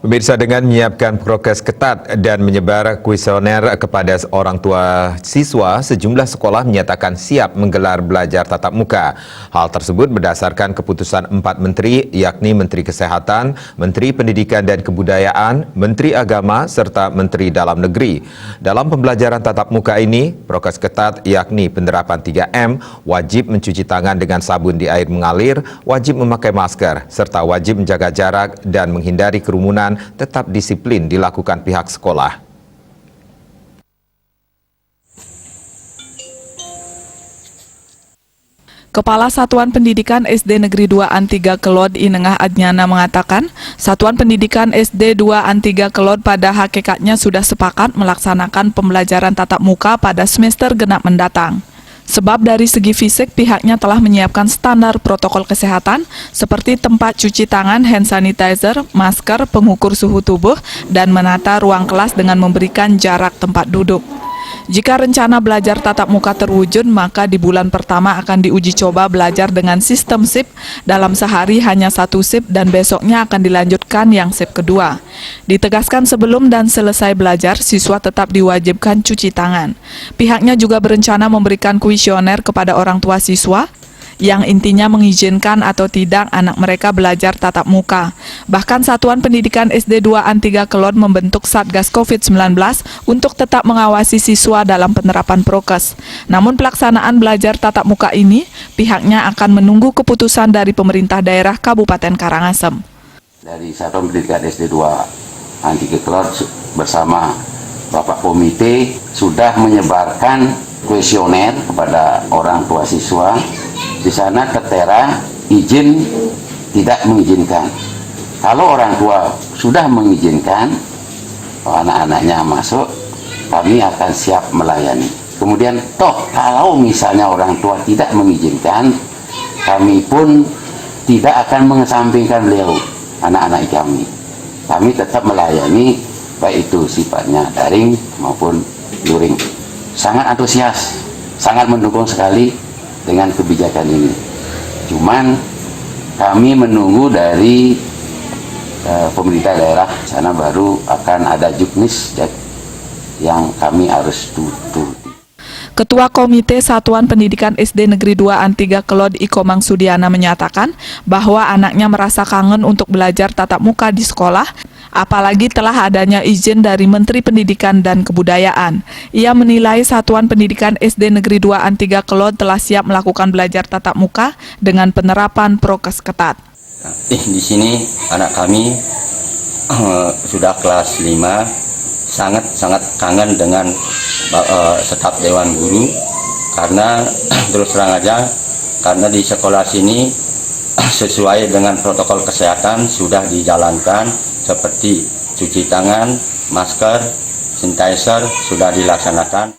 Pemirsa, dengan menyiapkan prokes ketat dan menyebar kuesioner kepada orang tua siswa, sejumlah sekolah menyatakan siap menggelar belajar tatap muka. Hal tersebut berdasarkan keputusan 4 menteri, yakni Menteri Kesehatan, Menteri Pendidikan dan Kebudayaan, Menteri Agama, serta Menteri Dalam Negeri. Dalam pembelajaran tatap muka ini, prokes ketat yakni penerapan 3M, wajib mencuci tangan dengan sabun di air mengalir, wajib memakai masker, serta wajib menjaga jarak dan menghindari kerumunan, tetap disiplin dilakukan pihak sekolah. Kepala Satuan Pendidikan SD Negeri 2 An3 Kelod Inengah Adnyana mengatakan, Satuan Pendidikan SD 2 An3 Kelod pada hakikatnya sudah sepakat melaksanakan pembelajaran tatap muka pada semester genap mendatang. Sebab dari segi fisik pihaknya telah menyiapkan standar protokol kesehatan seperti tempat cuci tangan, hand sanitizer, masker, pengukur suhu tubuh, dan menata ruang kelas dengan memberikan jarak tempat duduk. Jika rencana belajar tatap muka terwujud, maka di bulan pertama akan diuji coba belajar dengan sistem SIP. Dalam sehari hanya 1 SIP dan besoknya akan dilanjutkan yang SIP kedua. Ditegaskan sebelum dan selesai belajar, siswa tetap diwajibkan cuci tangan. Pihaknya juga berencana memberikan kuesioner kepada orang tua siswa, yang intinya mengizinkan atau tidak anak mereka belajar tatap muka. Bahkan Satuan Pendidikan SD 2 An3 Kelod membentuk Satgas COVID-19 untuk tetap mengawasi siswa dalam penerapan prokes. Namun pelaksanaan belajar tatap muka ini, pihaknya akan menunggu keputusan dari pemerintah daerah Kabupaten Karangasem. Dari Satuan Pendidikan SD 2 An3 Kelod bersama Bapak Komite sudah menyebarkan kuesioner kepada orang tua siswa. Di sana tertera izin tidak mengizinkan. Kalau orang tua sudah mengizinkan, anak-anaknya masuk, kami akan siap melayani. Kemudian kalau misalnya orang tua tidak mengizinkan, kami pun tidak akan mengesampingkan beliau, anak-anak kami. Kami tetap melayani, baik itu sifatnya daring maupun luring. Sangat antusias, sangat mendukung sekali dengan kebijakan ini. Cuman kami menunggu dari pemerintah daerah, sana baru akan ada juknis yang kami harus tututi. Ketua Komite Satuan Pendidikan SD Negeri 2 An3 Kelod Ikomang Sudiana menyatakan bahwa anaknya merasa kangen untuk belajar tatap muka di sekolah, apalagi telah adanya izin dari Menteri Pendidikan dan Kebudayaan. Ia menilai Satuan Pendidikan SD Negeri 2 An3 Kelod telah siap melakukan belajar tatap muka dengan penerapan prokes ketat. Di sini anak kami sudah kelas 5, sangat kangen dengan staf Dewan Guru, karena terus terang aja, karena di sekolah sini sesuai dengan protokol kesehatan sudah dijalankan, seperti cuci tangan, masker, sanitizer sudah dilaksanakan.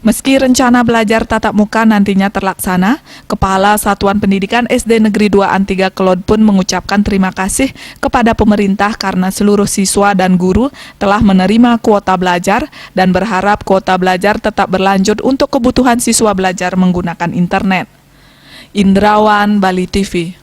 Meski rencana belajar tatap muka nantinya terlaksana, Kepala Satuan Pendidikan SD Negeri 2 An3 Kelod pun mengucapkan terima kasih kepada pemerintah karena seluruh siswa dan guru telah menerima kuota belajar dan berharap kuota belajar tetap berlanjut untuk kebutuhan siswa belajar menggunakan internet. Indrawan, Bali TV.